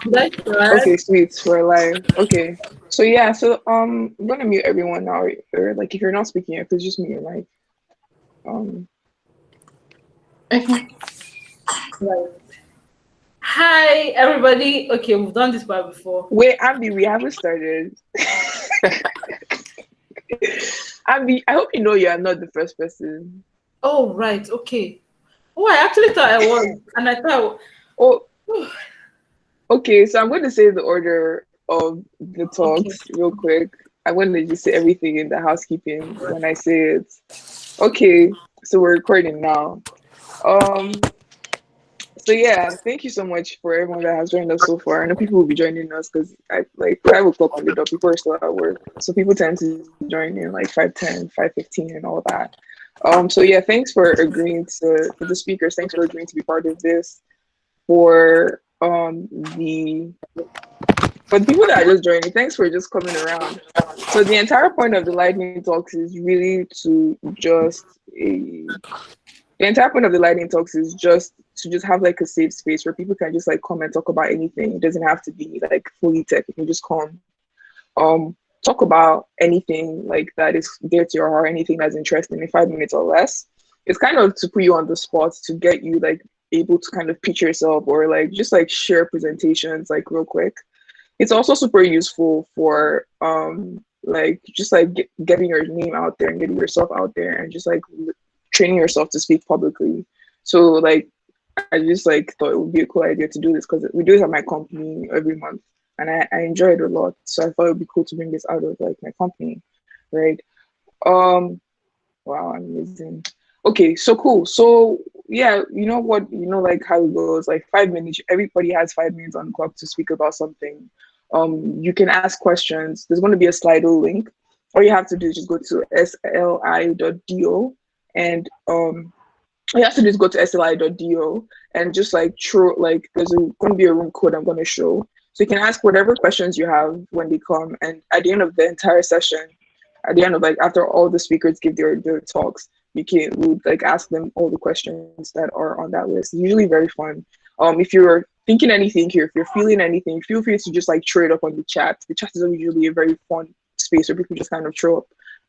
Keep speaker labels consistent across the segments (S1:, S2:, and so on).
S1: That's right.
S2: Okay, sweet. We're live. Okay. So yeah, I'm gonna mute everyone now. Or like if you're not speaking, please just mute your mic. Um
S1: Okay. Right. Hi, everybody. Okay, we've done this part before.
S2: Wait, Abby, we haven't started. Abby, I hope you know you are not the first person.
S1: Oh, right. Okay. Oh, I actually thought I was, and I thought,
S2: Oh, okay, so I'm gonna say the order of the
S1: okay.
S2: talks real quick. I'm gonna just say everything in the housekeeping when I say it. Okay, so we're recording now. Um So yeah, thank you so much for everyone that has joined us so far. I know people will be joining us because I like 5 o'clock on the dot. People are still at work, so people tend to join in like 5:10, 5:15, and all that. So yeah, thanks for agreeing to for the speakers. Thanks for agreeing to be part of this. For the people that are just joining, thanks for just coming around. So the entire point of the lightning talks is really to just a the entire point of the lightning talks is just to just have like a safe space where people can just like come and talk about anything. It doesn't have to be like fully tech. You can just come, talk about anything like that is dear to your heart, anything that's interesting in 5 minutes or less. It's kind of to put you on the spot to get you like able to kind of pitch yourself or like just like share presentations like real quick. It's also super useful for like just like getting your name out there and getting yourself out there and just like training yourself to speak publicly. So like I just like thought it would be a cool idea to do this because we do it at my company every month and I enjoy it a lot. So I thought it would be cool to bring this out of like my company, right? Um wow, amazing. Okay, so cool. So yeah, you know what, like how it goes, like 5 minutes, everybody has 5 minutes on the clock to speak about something. You can ask questions. There's going to be a Slido link. All you have to do is just go to sli.do and all you have to do is go to sli.do and just like throw like going to be a room code I'm going to show. So you can ask whatever questions you have when they come, and at the end of the entire session, at the end of like after all the speakers give their talks, we would like ask them all the questions that are on that list. It's usually very fun. If you're thinking anything here, if you're feeling anything, feel free to just like throw it up on the chat. The chat is usually a very fun space where people just kind of throw up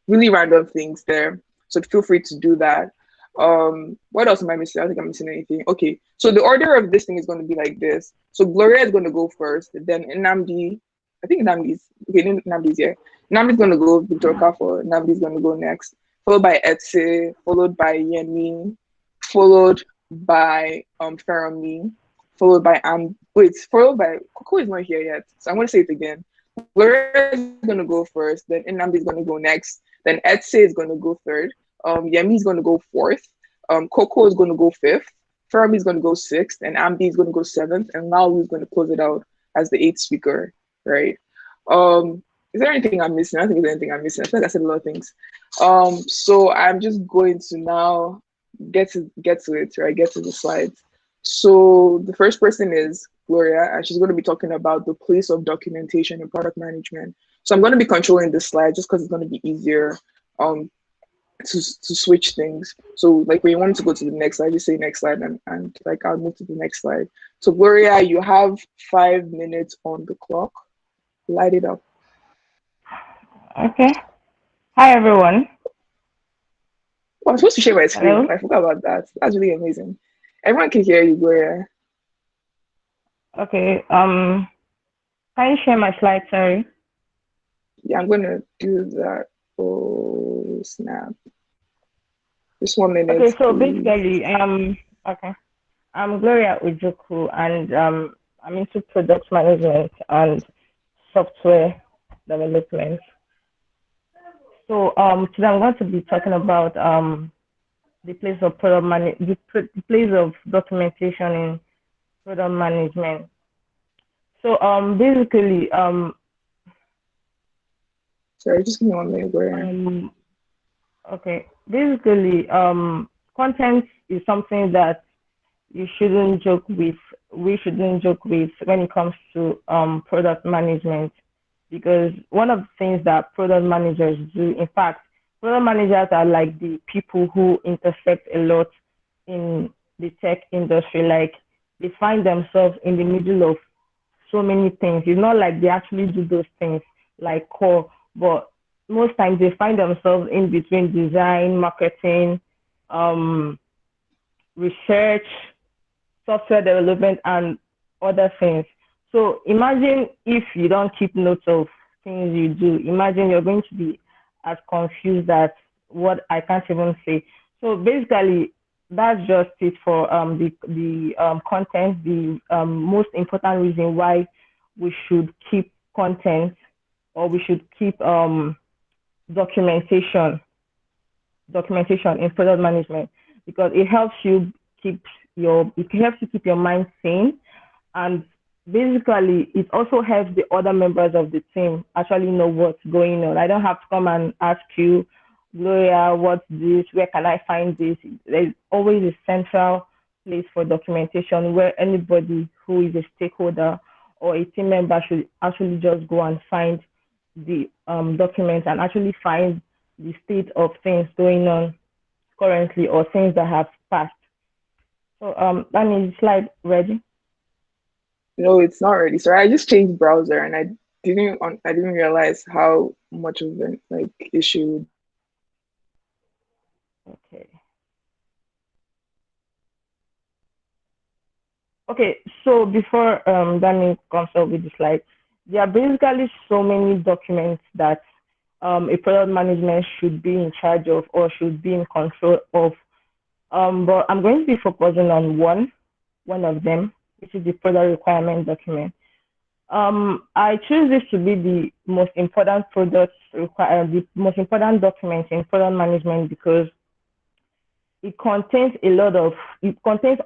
S2: really random things there. So feel free to do that. What else am I missing? I don't think I'm missing anything. Okay, so the order of this thing is going to be like this. So Gloria is going to go first, then Nnamdi. I think Nnamdi's okay. Nnamdi's here. Nnamdi's going to go. Victor Kafo. Nnamdi's going to go next, followed by Etse, followed by Yemi, followed by Ferami, followed by followed by Coco is not here yet. So I'm going to say it again. Gloria is going to go first, then Nnamdi is going to go next, then Etse is going to go third. Yemi is going to go fourth. Coco is going to go fifth. Fermi is going to go sixth, and Ambi is going to go seventh, and Laulu is going to close it out as the eighth speaker, right? Is there anything I'm missing? I don't think there's anything I'm missing. I feel like I said a lot of things. So I'm just going to now get to it, right? Get to the slides. So the first person is Gloria, and she's going to be talking about the place of documentation in product management. So I'm going to be controlling this slide just because it's going to be easier um, to switch things. So like when you want to go to the next slide, just say next slide and like I'll move to the next slide. So Gloria, you have 5 minutes on the clock. Light it up.
S3: Okay. Hi, everyone.
S2: Oh, I'm supposed to share my screen.
S3: Hello.
S2: I forgot about that. That's really amazing. Everyone can hear you, Gloria.
S3: Okay. Can you share my slide? Sorry.
S2: Yeah, I'm gonna do that. Oh snap. Just 1 minute,
S3: Okay. So
S2: please.
S3: basically, okay. I'm Gloria Ujuku, and I'm into product management and software development. So today I'm going to be talking about the place of the place of documentation in product management. So basically
S2: Sorry, just give me 1 minute, Gloria.
S3: um okay, basically content is something that you shouldn't joke with. We shouldn't joke with when it comes to product management, because one of the things that product managers do, in fact, product managers are like the people who intersect a lot in the tech industry. Like they find themselves in the middle of so many things. It's not like they actually do those things like core, but most times they find themselves in between design, marketing, um, research, software development, and other things. So imagine if you don't keep notes of things you do. Imagine you're going to be as confused as what I can't even say. So basically, that's just it for the content. The most important reason why we should keep content, or we should keep documentation documentation in product management, because it helps you keep your mind sane, and basically it also helps the other members of the team actually know what's going on. I don't have to come and ask you, Gloria, what's this? Where can I find this? There's always a central place for documentation where anybody who is a stakeholder or a team member should actually just go and find the documents and actually find the state of things going on currently or things that have passed. So that means slide ready.
S2: No, it's not ready. Sorry, I just changed browser and I didn't realize how much of an like issue.
S3: Okay. Okay, so before Danny comes up with the slide, there are basically so many documents that a product management should be in charge of or should be in control of. But I'm going to be focusing on one of them, which is the product requirement document. I choose this to be the most important the most important document in product management because it contains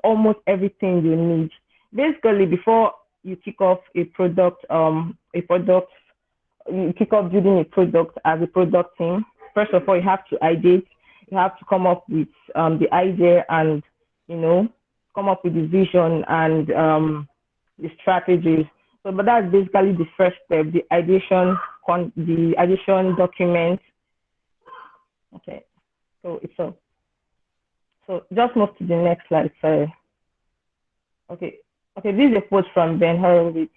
S3: almost everything you need. Basically, before you kick off you kick off building a product as a product team. First of all, you have to ideate. You have to come up with the idea and come up with the vision and the strategies. So, but that's basically the first step: the ideation, document. Okay, so it's all. So just move to the next slide, sorry. Okay, this is a quote from Ben Horowitz.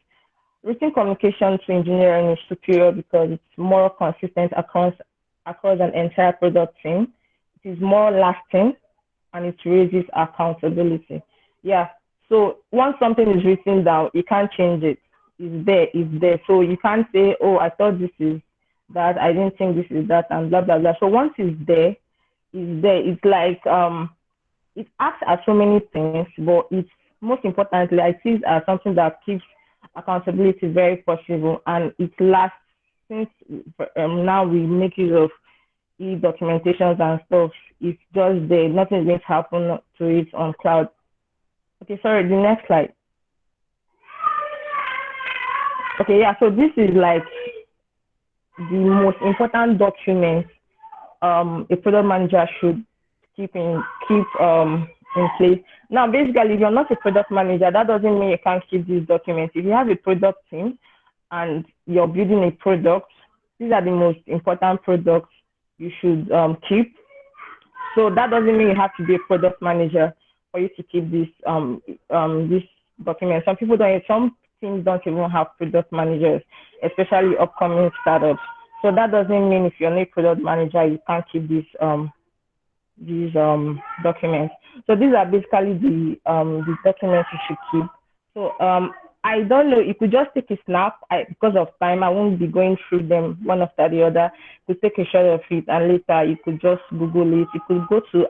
S3: Written communication to engineering is superior because it's more consistent across an entire product team. It is more lasting and it raises accountability. Yeah, so once something is written down, you can't change it. It's there. So you can't say, oh, I thought this is that, I didn't think this is that, and blah, blah, blah. So once it's there, it's like it acts as so many things, but it's most importantly, I see it as something that keeps accountability very possible and it lasts. Since now we make use of e-documentations and stuff, it's just there. Nothing is going to happen to it on cloud. Okay, sorry, the next slide. Okay, yeah, so this is like the most important document a product manager should keep in place. Now, basically, if you're not a product manager, that doesn't mean you can't keep these documents. If you have a product team and you're building a product, these are the most important products you should keep. So that doesn't mean you have to be a product manager for you to keep this document. Some teams don't even have product managers, especially upcoming startups. So that doesn't mean if you're not a product manager, you can't keep these documents. So these are basically the documents you should keep. So I don't know, you could just take a snap. Because of time, I won't be going through them one after the other. You could take a shot of it and later you could just Google it. You could go to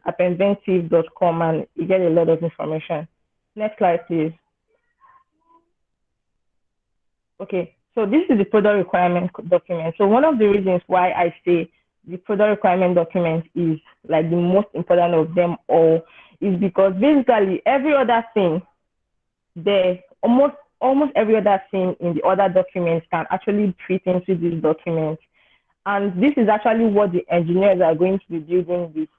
S3: appenventive.com and you get a lot of information. Next slide, please. Okay, so this is the product requirement document. So one of the reasons why I say the product requirement document is like the most important of them all is because basically every other thing there, almost every other thing in the other documents can actually fit into this document. And this is actually what the engineers are going to be building with.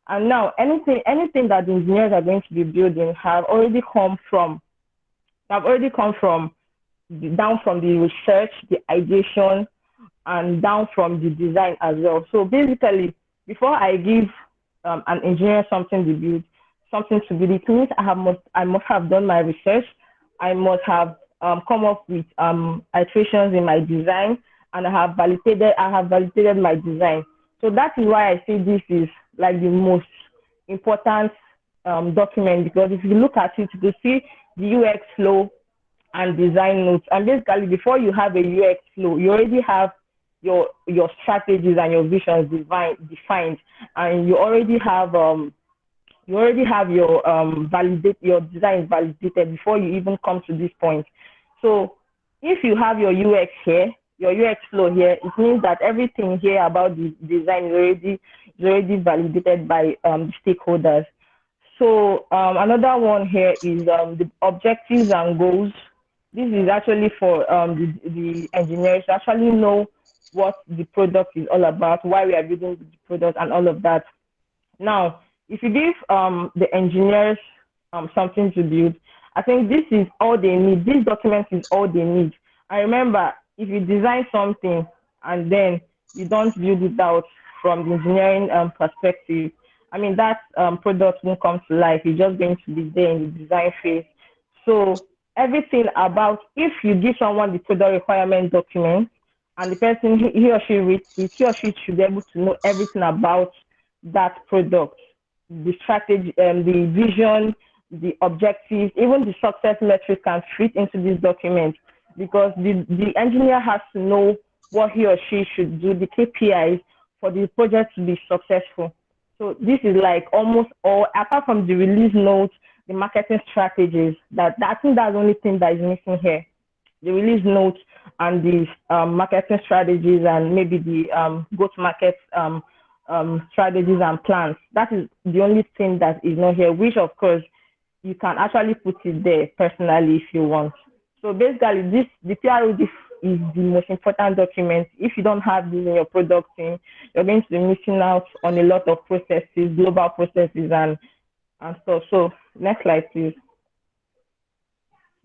S3: And now anything that the engineers are going to be building have already come from down from the research, the ideation, and down from the design as well. So basically, before I give an engineer something to build, it means I must have done my research. I must have come up with iterations in my design, and I have validated my design. So that is why I say this is like the most important document, because if you look at it, you see the UX flow and design notes. And basically, before you have a UX flow, you already have your strategies and your visions defined, and you already have your your design validated before you even come to this point. So if you have your UX here, your UX flow here, it means that everything here about the design is already validated by the stakeholders. So another one here is the objectives and goals. This is actually for the engineers to actually know what the product is all about, why we are building the product, and all of that. Now, if you give the engineers something to build, I think this is all they need. This document is all they need. I remember, if you design something and then you don't build it out from the engineering perspective, I mean, that product won't come to life. It's just going to be there in the design phase. So everything about, if you give someone the product requirement document and the person, he or she reads it, he or she should be able to know everything about that product, the strategy, the vision, the objectives, even the success metrics can fit into this document, because the engineer has to know what he or she should do, the KPIs for the project to be successful. So this is like almost all, apart from the release notes, the marketing strategies, I think that's the only thing that is missing here. The release notes and the marketing strategies, and maybe the go-to-market strategies and plans. That is the only thing that is not here, which of course you can actually put it there personally if you want. So basically, the PROD is the most important document. If you don't have this in your product team, you're going to be missing out on a lot of processes, global processes, and stuff. So next slide, please.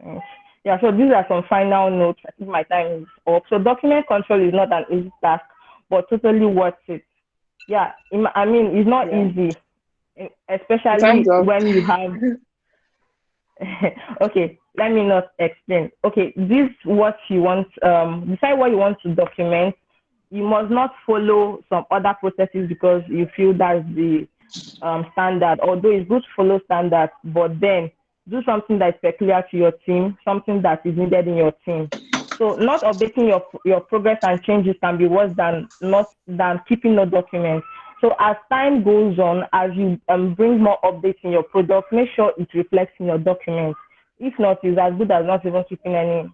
S3: Thanks. Yeah, so these are some final notes. I think my time is up. So document control is not an easy task, but totally worth it. Yeah, I mean, it's not easy, especially when you have... Okay, let me not explain. Okay, this is what you want, decide what you want to document. You must not follow some other processes because you feel that's the standard, although it's good to follow standards, but then do something that is peculiar to your team, something that is needed in your team. So not updating your progress and changes can be worse than keeping no documents. So as time goes on, as you bring more updates in your product, make sure it reflects in your documents. If not, it's as good as not even keeping any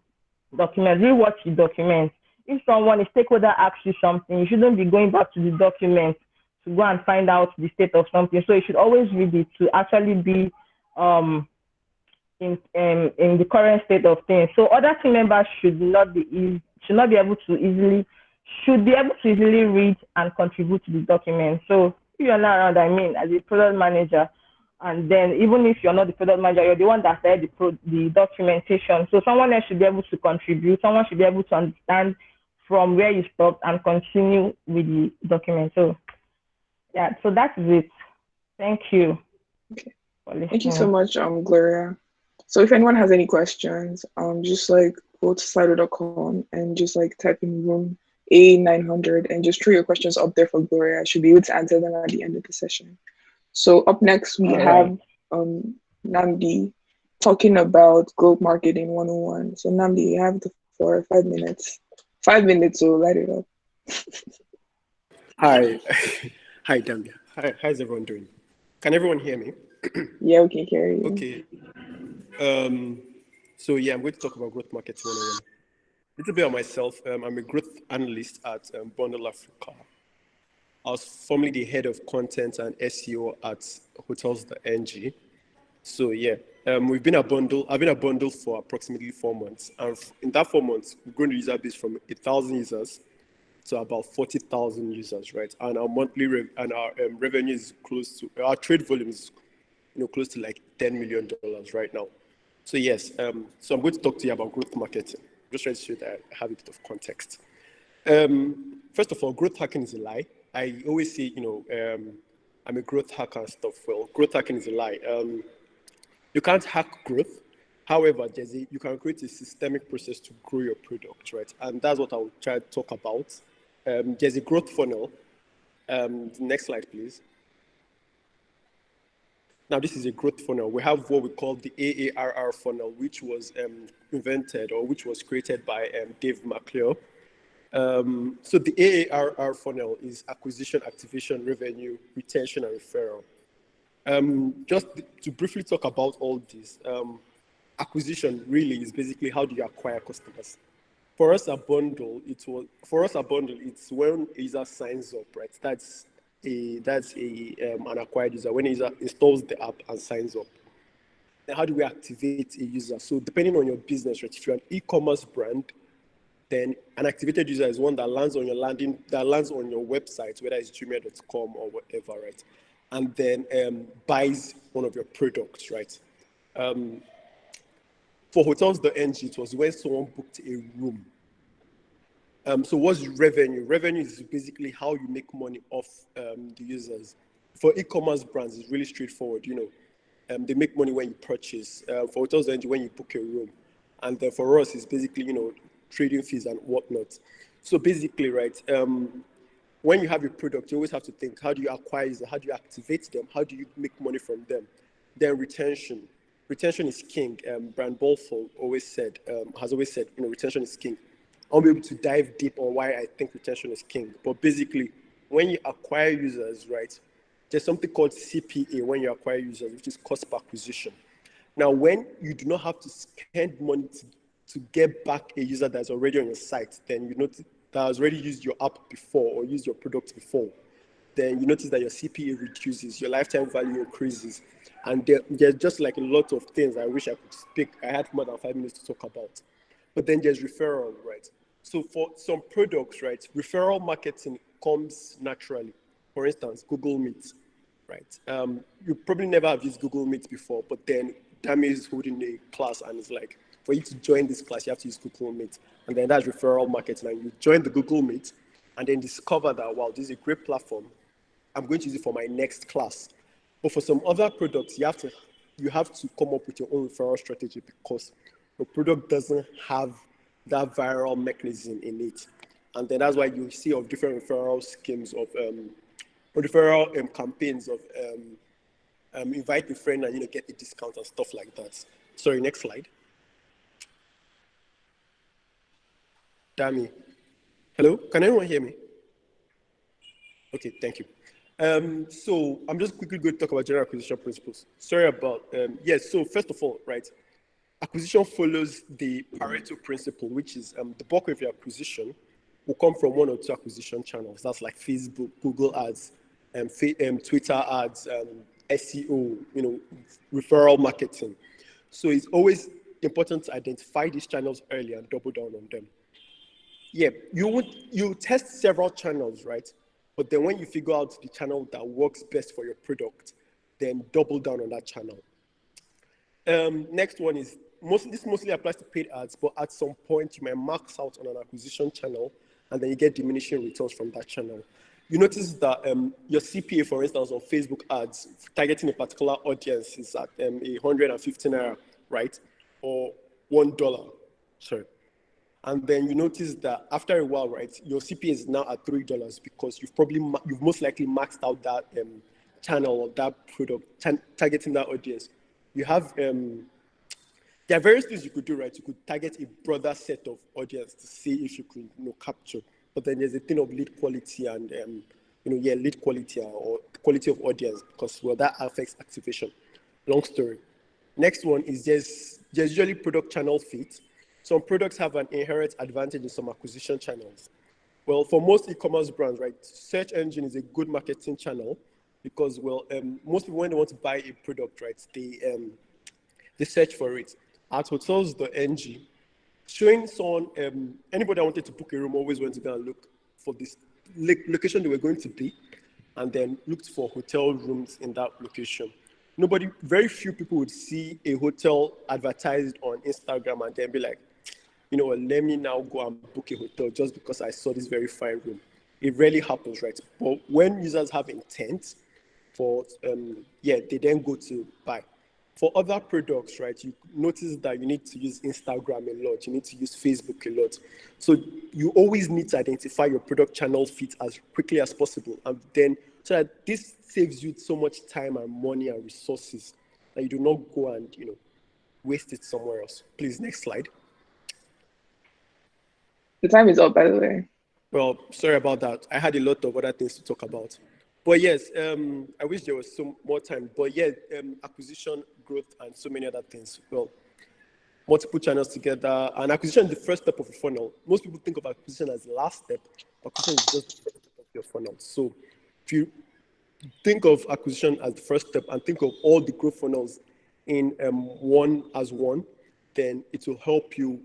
S3: documents. Rewatch the documents. If a stakeholder asks you something, you shouldn't be going back to the document to go and find out the state of something. So you should always read it to actually be in the current state of things. So other team members should be able to easily read and contribute to the document. So if you're not around, I mean, as a product manager, and then even if you're not the product manager, you're the one that started the documentation. So someone else should be able to contribute. Someone should be able to understand from where you stopped and continue with the document. So yeah, so that's it. Thank you.
S2: Okay. Thank you so much, Gloria. So if anyone has any questions, just like go to slido.com and just like type in room A900 and just throw your questions up there for Gloria. I should be able to answer them at the end of the session. So up next, we have Namdi talking about growth marketing 101. So Namdi, you have the floor, 5 minutes. 5 minutes, so light it up.
S4: Hi. Hi, Damia. Hi, how's everyone doing? Can everyone hear me?
S2: Yeah, we can hear you.
S4: Okay. So yeah, I'm going to talk about growth marketing 101. A little bit of myself. I'm a growth analyst at Bundle Africa. I was formerly the head of content and SEO at Hotels.ng. So yeah, I've been at Bundle for approximately 4 months. And in that 4 months, we've grown the user base from 1,000 users to about 40,000 users, right? And our monthly revenue is close to, our trade volume is close to like $10 million right now. So yes, so I'm going to talk to you about growth marketing. Just trying to show that I have a bit of context. First of all, growth hacking is a lie. I always say, I'm a growth hacker and stuff. Well, growth hacking is a lie. You can't hack growth. However, you can create a systemic process to grow your product, right? And that's what I'll try to talk about. There's a growth funnel. Next slide, please. Now, this is a growth funnel. We have what we call the AARR funnel, which was invented or which was created by Dave McClure. So the AARR funnel is acquisition, activation, revenue, retention, and referral. Just to briefly talk about all this, acquisition really is basically how do you acquire customers. For us, a bundle, it's when a user signs up, right? That's an acquired user when a user installs the app and signs up. Then how do we activate a user? So depending on your business, right? If you're an e-commerce brand, then an activated user is one that lands on your website, whether it's gmail.com or whatever, right? And then buys one of your products, right? For hotels.ng, it was when someone booked a room. So what's revenue? Revenue is basically how you make money off the users. For e-commerce brands, it's really straightforward. They make money when you purchase. For hotels.ng, when you book a room. And then for us, it's basically, trading fees and whatnot. So basically, right, when you have a product, you always have to think, how do you acquire users? How do you activate them? How do you make money from them? Then retention. Retention is king. Brand Bolfold has always said, retention is king. I'll be able to dive deep on why I think retention is king. But basically, when you acquire users, right, there's something called CPA when you acquire users, which is cost per acquisition. Now, when you do not have to spend money to get back a user that's already on your site, then you notice that has already used your app before or used your product before, then you notice that your CPA reduces, your lifetime value increases. And there's just like a lot of things I wish I could speak. I had more than 5 minutes to talk about. But then there's referral, right? So for some products, right, referral marketing comes naturally. For instance, Google Meet, right? You probably never have used Google Meet before, but then Dami is holding a class and it's like, for you to join this class, you have to use Google Meet. And then that's referral marketing. And you join the Google Meet and then discover that, wow, this is a great platform. I'm going to use it for my next class. But for some other products, you have to come up with your own referral strategy because the product doesn't have that viral mechanism in it. And then that's why you see of different referral schemes of referral campaigns of invite a friend and get a discount and stuff like that. Sorry, next slide. Dami. Hello, can anyone hear me? Okay, thank you. So I'm just quickly going to talk about general acquisition principles. Sorry about, yes, so first of all, right, acquisition follows the Pareto principle, which is the bulk of your acquisition will come from one or two acquisition channels. That's like Facebook, Google ads, Twitter ads, SEO, referral marketing. So it's always important to identify these channels early and double down on them. Yeah, you test several channels, right? But then when you figure out the channel that works best for your product, then double down on that channel. Next one is, this mostly applies to paid ads, but at some point you might max out on an acquisition channel and then you get diminishing returns from that channel. You notice that your CPA, for instance, on Facebook ads, targeting a particular audience is at 150 naira, right? Or $1, sorry. And then you notice that after a while, right, your CPA is now at $3 because you've most likely maxed out that channel or that product targeting that audience. You have there are various things you could do, right? You could target a broader set of audience to see if you could capture. But then there's a thing of lead quality and lead quality or quality of audience because that affects activation. Long story. Next one is there's usually product channel fit. Some products have an inherent advantage in some acquisition channels. Well, for most e-commerce brands, right, search engine is a good marketing channel because, most people, when they want to buy a product, right, they search for it. At hotels.ng, showing someone, anybody that wanted to book a room always went to go and look for this location they were going to be, and then looked for hotel rooms in that location. Very few people would see a hotel advertised on Instagram and then be like, let me now go and book a hotel just because I saw this very fine room. It rarely happens, right? But when users have intent for, they then go to buy. For other products, right, you notice that you need to use Instagram a lot, you need to use Facebook a lot. So you always need to identify your product channel fit as quickly as possible. And then, so that this saves you so much time and money and resources that you do not go and, waste it somewhere else. Please, next slide.
S2: The time is up, by the way.
S4: Well, sorry about that. I had a lot of other things to talk about. But yes, I wish there was some more time. But yeah, acquisition, growth, and so many other things. Well, multiple channels together. And acquisition is the first step of a funnel. Most people think of acquisition as the last step. Acquisition is just the first step of your funnel. So if you think of acquisition as the first step and think of all the growth funnels in one as one, then it will help you,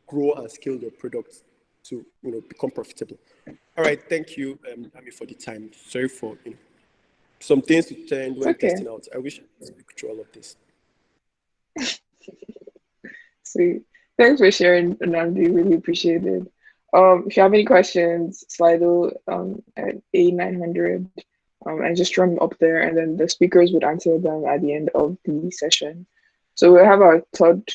S4: grow and scale your products to, become profitable. All right, thank you, Ami, for the time. Sorry for, some things to change when testing out. I wish I could speak through all of this.
S2: Sweet. Thanks for sharing, Nnamdi. Really appreciate it. If you have any questions, Slido at A900, and just drum up there, and then the speakers would answer them at the end of the session. So we'll have our third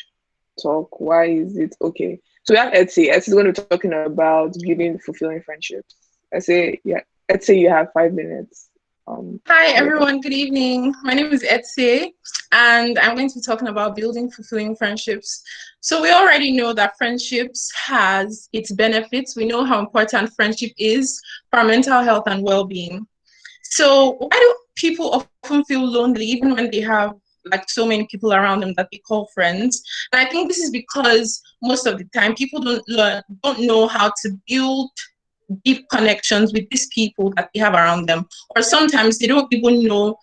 S2: talk. Why is it okay? So we have Etsy. Etsy is going to be talking about building fulfilling friendships. Etsy, you have 5 minutes.
S1: Hi, everyone. Good evening. My name is Etsy, and I'm going to be talking about building fulfilling friendships. So we already know that friendships has its benefits. We know how important friendship is for our mental health and well-being. So why do people often feel lonely even when they have like so many people around them that they call friends? And I think this is because most of the time people don't know how to build deep connections with these people that they have around them, or sometimes they don't even know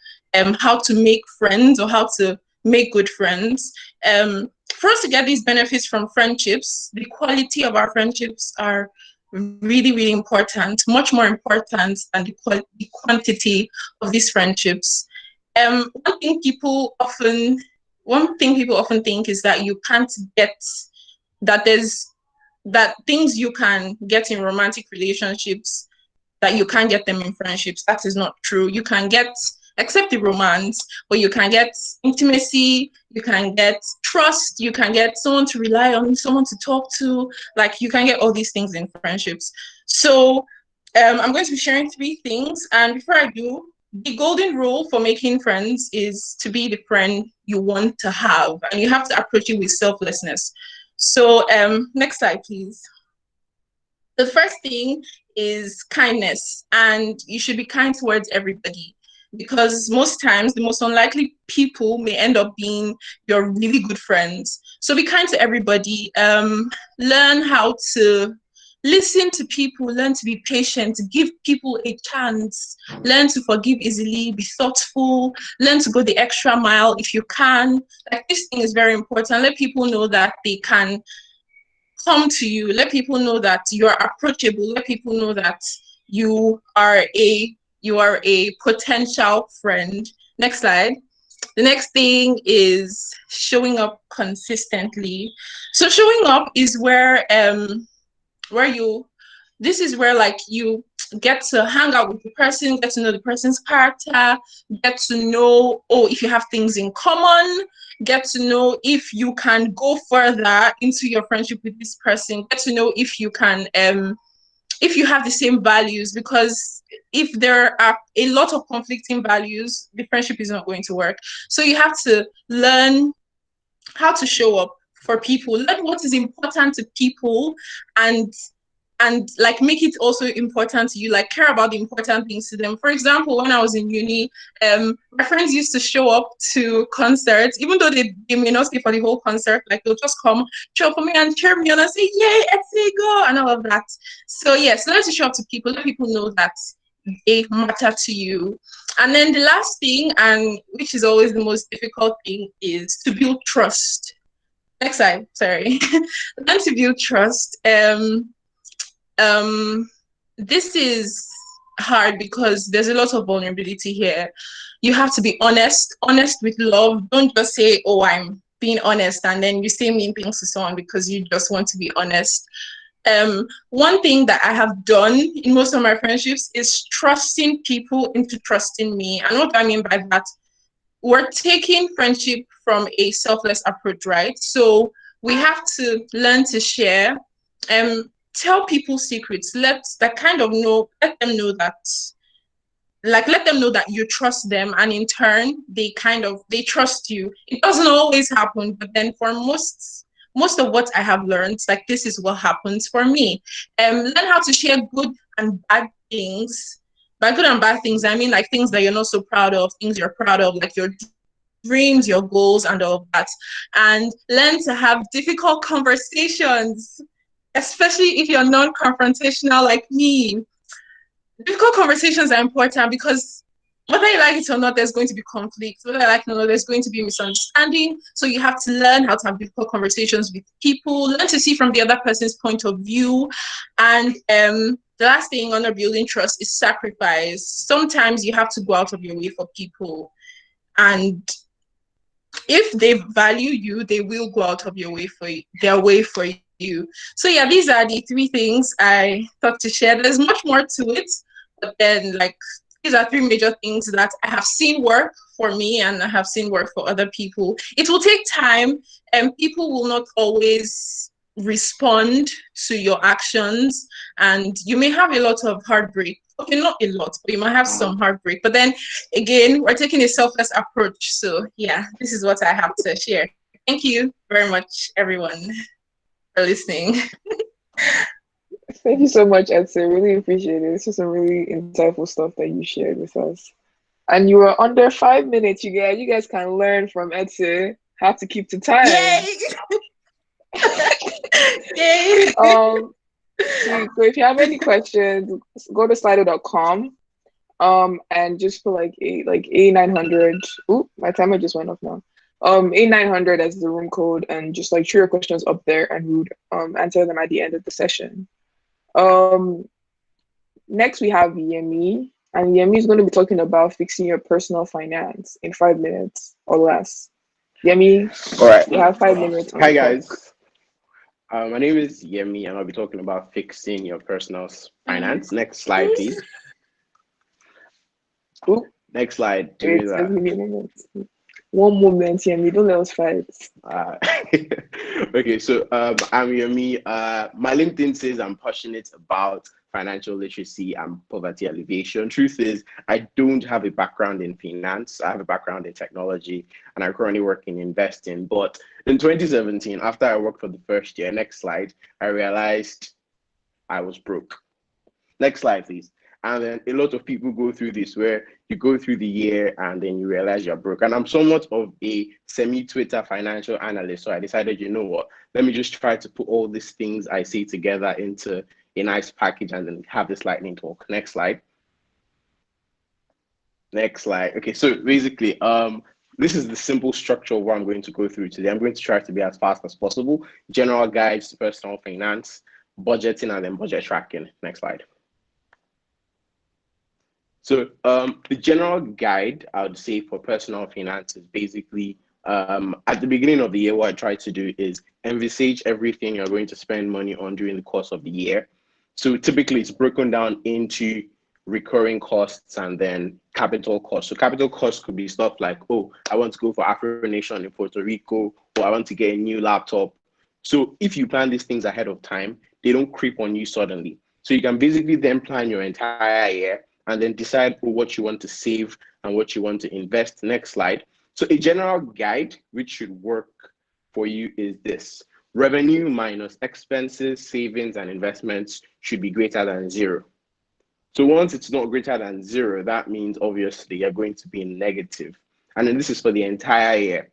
S1: how to make friends or how to make good friends. For us to get these benefits from friendships, the quality of our friendships are really, really important, much more important than the quantity of these friendships. One thing people often think is that you can't get that things you can get in romantic relationships that you can't get them in friendships. That is not true. You can get, except the romance, but you can get intimacy, you can get trust, you can get someone to rely on, someone to talk to. Like, you can get all these things in friendships. So I'm going to be sharing 3 things. And before I do, the golden rule for making friends is to be the friend you want to have. And you have to approach it with selflessness. So next slide, please. The first thing is kindness, and you should be kind towards everybody, because most times the most unlikely people may end up being your really good friends. So be kind to everybody. Learn how to listen to people, learn to be patient, give people a chance, learn to forgive easily, be thoughtful, learn to go the extra mile if you can. Like, this thing is very important. Let people know that they can come to you. Let people know that you are approachable. Let people know that you are a potential friend. Next slide. The next thing is showing up consistently. So showing up is where this is where like you get to hang out with the person, get to know the person's character, get to know, if you have things in common, get to know if you can go further into your friendship with this person, get to know if you can, if you have the same values, because if there are a lot of conflicting values, the friendship is not going to work. So you have to learn how to show up for people, learn what is important to people, and like make it also important to you, like care about the important things to them. For example, when I was in uni, my friends used to show up to concerts, even though they may not stay for the whole concert, like they'll just come, show up for me and cheer me on and say, yay, Etsy, go, and all of that. So yes, learn to show up to people, let people know that they matter to you. And then the last thing, and which is always the most difficult thing, is to build trust. Next slide, sorry. Learn to build trust. This is hard because there's a lot of vulnerability here. You have to be honest with love. Don't just say, I'm being honest, and then you say mean things to someone because you just want to be honest. One thing that I have done in most of my friendships is trusting people into trusting me. And what I mean by that, we're taking friendship from a selfless approach, right? So we have to learn to share and tell people secrets. Let them know that, like, let them know that you trust them, and in turn they trust you. It doesn't always happen, but then for most of what I have learned, like, this is what happens for me. Learn how to share good and bad things. By good and bad things, I mean like things that you're not so proud of, things you're proud of, like your dreams, your goals, and all of that. And learn to have difficult conversations, especially if you're non-confrontational like me. Difficult conversations are important because whether you like it or not, there's going to be conflict. Whether you like it or not, there's going to be misunderstanding. So you have to learn how to have difficult conversations with people, learn to see from the other person's point of view. And the last thing on building trust is sacrifice. Sometimes you have to go out of your way for people. And if they value you, they will go out of their way for you. So yeah, these are the three things I thought to share. There's much more to it, but then, like, these are three major things that I have seen work for me and I have seen work for other people. It will take time, and people will not always respond to your actions, and you may have a lot of heartbreak. Okay, not a lot, but you might have some heartbreak. But then again, we're taking a selfless approach. So yeah, this is what I have to share. Thank you very much, everyone, for listening.
S2: Thank you so much, Edson. Really appreciate it. This was some really insightful stuff that you shared with us. And you were under 5 minutes, you guys. You guys can learn from Edson how to keep to time.
S1: Yay! Yay!
S2: So if you have any questions, go to slido.com and just put like A900. Ooh, my timer just went off now. A900 as the room code, and just like share your questions up there, and we would answer them at the end of the session. Next we have Yemi, and Yemi is going to be talking about fixing your personal finance in 5 minutes or less. Yemi,
S5: all right,
S2: you have 5 minutes.
S5: Hi guys, my name is Yemi, and I'll be talking about fixing your personal finance. Next slide, please.
S2: Ooh.
S5: Next slide.
S2: One moment, Yemi, don't let us fight.
S5: Okay, so I'm Yemi. My LinkedIn says I'm passionate about financial literacy and poverty alleviation. Truth is, I don't have a background in finance. I have a background in technology, and I currently work in investing. But in 2017, after I worked for the first year, next slide, I realized I was broke. Next slide, please. And then a lot of people go through this, where you go through the year and then you realize you're broke. And I'm somewhat of a semi-Twitter financial analyst. So I decided, you know what, let me just try to put all these things I see together into a nice package and then have this lightning talk. Next slide. Next slide. Okay, so basically, this is the simple structure of what I'm going to go through today. I'm going to try to be as fast as possible. General guides to personal finance, budgeting, and then budget tracking. Next slide. So the general guide, I would say, for personal finance is basically, at the beginning of the year, what I try to do is envisage everything you're going to spend money on during the course of the year. So typically it's broken down into recurring costs and then capital costs. So capital costs could be stuff like, oh, I want to go for Afro Nation in Puerto Rico, or I want to get a new laptop. So if you plan these things ahead of time, they don't creep on you suddenly. So you can basically then plan your entire year and then decide what you want to save and what you want to invest. Next slide. So a general guide which should work for you is this: revenue minus expenses, savings, and investments should be greater than 0. So once it's not greater than 0, that means obviously you're going to be in negative. And then this is for the entire year.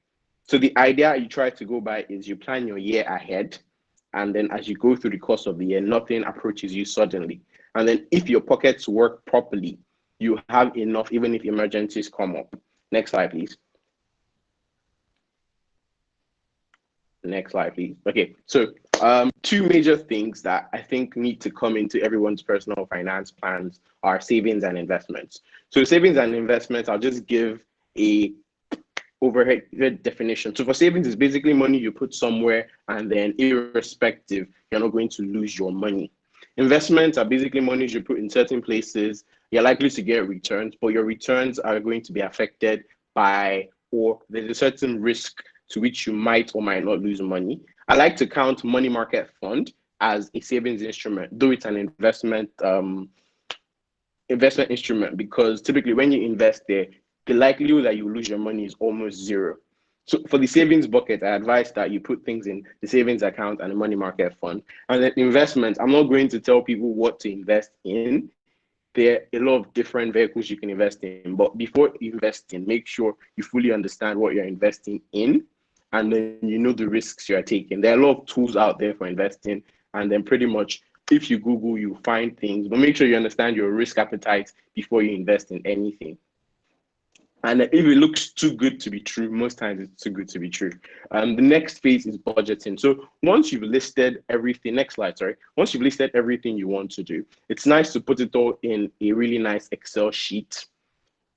S5: So the idea you try to go by is you plan your year ahead, and then as you go through the course of the year, nothing approaches you suddenly. And then if your pockets work properly, you have enough even if emergencies come up. Next slide, please. Next slide, please. Okay, so 2 major things that I think need to come into everyone's personal finance plans are savings and investments. So savings and investments, I'll just give a overhead definition. So for savings, it's basically money you put somewhere, and then irrespective, you're not going to lose your money. Investments are basically money you put in certain places. You're likely to get returns, but your returns are going to be affected by or there's a certain risk to which you might or might not lose money. I like to count money market fund as a savings instrument, though it's an investment instrument, because typically when you invest there, the likelihood that you lose your money is almost zero. So for the savings bucket, I advise that you put things in the savings account and the money market fund. And then investments, I'm not going to tell people what to invest in. There are a lot of different vehicles you can invest in, but before investing, make sure you fully understand what you're investing in, and then you know the risks you're taking. There are a lot of tools out there for investing, and then pretty much if you Google, you find things, but make sure you understand your risk appetite before you invest in anything. And if it looks too good to be true, most times it's too good to be true. The next phase is budgeting. So once you've listed everything, next slide, sorry. Once you've listed everything you want to do, it's nice to put it all in a really nice Excel sheet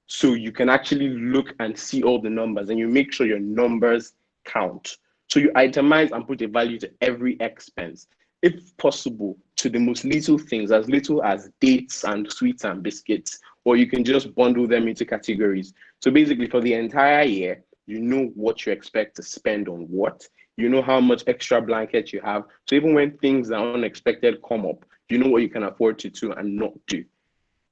S5: so you can actually look and see all the numbers, and you make sure your numbers count. So you itemize and put a value to every expense, if possible, to the most little things, as little as dates and sweets and biscuits, or you can just bundle them into categories. So basically for the entire year, you know what you expect to spend on what, you know how much extra blankets you have. So even when things are unexpected come up, you know what you can afford to do and not do.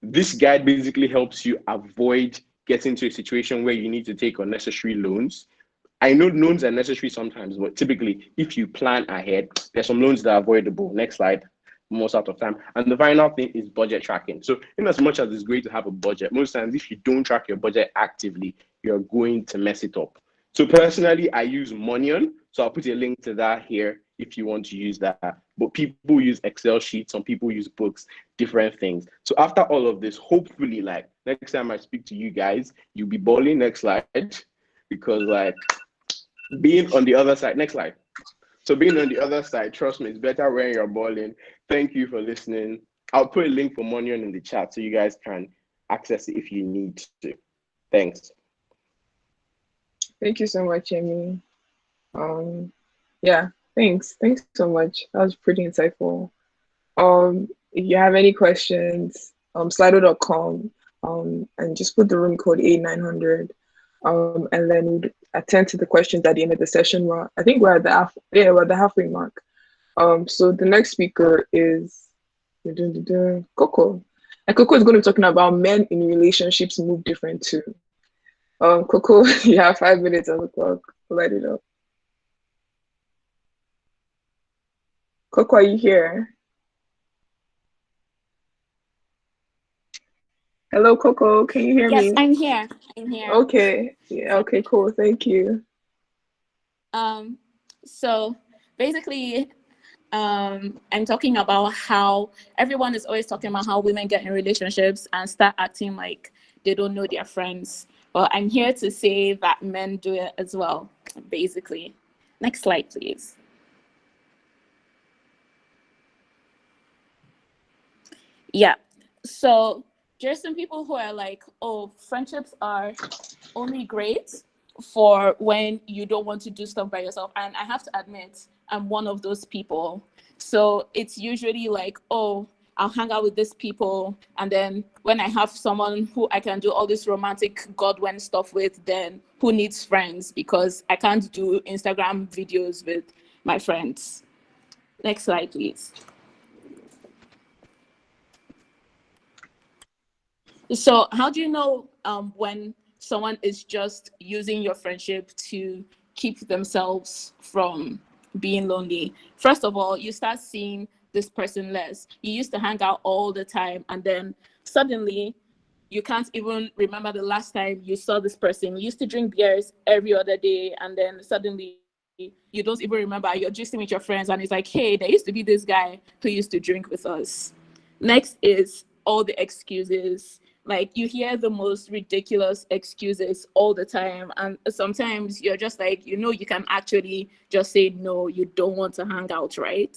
S5: This guide basically helps you avoid getting to a situation where you need to take unnecessary loans. I know loans are necessary sometimes, but typically if you plan ahead, there's some loans that are avoidable. Next slide. Most out of time. And the final thing is budget tracking. So in as much as it's great to have a budget, most times if you don't track your budget actively, you're going to mess it up. So personally, I use Monyon. So I'll put a link to that here if you want to use that. But people use Excel sheets, some people use books, different things. So after all of this, hopefully, like next time I speak to you guys, you'll be balling. Next slide. Because like being on the other side, next slide. So being on the other side, trust me, it's better when you're balling. Thank you for listening. I'll put a link for Monyon in the chat so you guys can access it if you need to. Thanks.
S2: Thank you so much, Amy. Yeah, thanks so much. That was pretty insightful. If you have any questions, slido.com, and just put the room code 8900, and then we'd attend to the questions at the end of the session. I think we're at the halfway mark. So the next speaker is Coco. And Coco is going to be talking about men in relationships move different too. Coco, you have 5 minutes on the clock. Light it up. Coco, are you here? Hello, Coco. Can you hear me?
S6: Yes, I'm here.
S2: Okay. Yeah. Okay. Cool. Thank you.
S6: So basically, I'm talking about how everyone is always talking about how women get in relationships and start acting like they don't know their friends. Well, I'm here to say that men do it as well, basically. Next slide, please. Yeah. So there's some people who are like, oh, friendships are only great for when you don't want to do stuff by yourself. And I have to admit, I'm one of those people. So it's usually like, oh, I'll hang out with these people. And then when I have someone who I can do all this romantic Godwin stuff with, then who needs friends? Because I can't do Instagram videos with my friends. Next slide, please. So how do you know when someone is just using your friendship to keep themselves from being lonely? First of all, you start seeing this person less. You used to hang out all the time, and then suddenly you can't even remember the last time you saw this person. You used to drink beers every other day, and then suddenly you don't even remember. You're just with your friends, and it's like, hey, there used to be this guy who used to drink with us. Next is all the excuses. Like, you hear the most ridiculous excuses all the time, and sometimes you're just like, you can actually just say no, you don't want to hang out, right?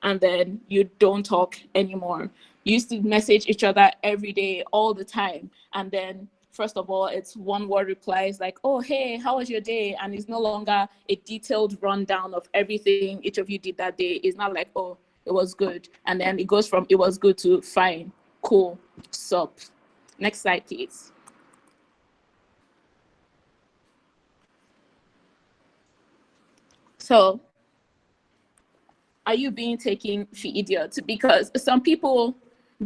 S6: And then you don't talk anymore. You used to message each other every day, all the time, and then first of all, it's one-word replies like, oh, hey, how was your day? And it's no longer a detailed rundown of everything each of you did that day. It's not like, oh, it was good, and then it goes from it was good to fine, cool, sup. Next slide, please. So are you being taken for idiot? Because some people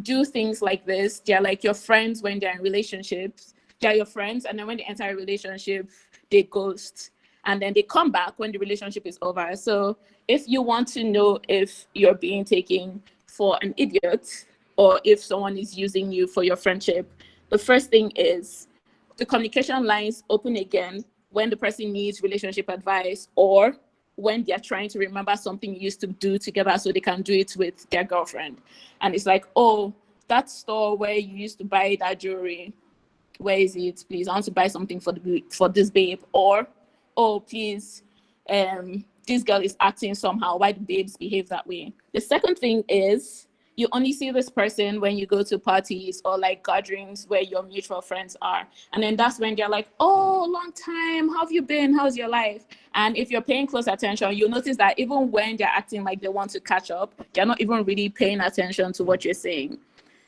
S6: do things like this. They're like your friends when they're in relationships. They're your friends, and then when they enter a relationship, they ghost. And then they come back when the relationship is over. So if you want to know if you're being taken for an idiot or if someone is using you for your friendship, the first thing is the communication lines open again when the person needs relationship advice or when they're trying to remember something you used to do together so they can do it with their girlfriend. And it's like, oh, that store where you used to buy that jewelry, where is it? Please, I want to buy something for this babe. Or, oh, please, this girl is acting somehow. Why do babes behave that way? The second thing is you only see this person when you go to parties or like gatherings where your mutual friends are. And then that's when they're like, oh, long time. How have you been? How's your life? And if you're paying close attention, you'll notice that even when they're acting like they want to catch up, they're not even really paying attention to what you're saying.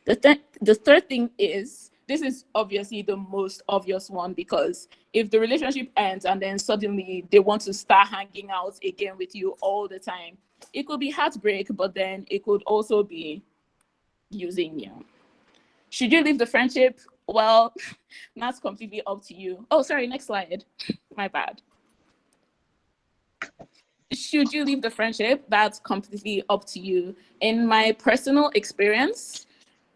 S6: The third thing is, this is obviously the most obvious one, because if the relationship ends and then suddenly they want to start hanging out again with you all the time, it could be heartbreak, but then it could also be using you. Should you leave the friendship? Well, that's completely up to you. Oh, sorry, next slide. My bad. Should you leave the friendship? That's completely up to you. In my personal experience,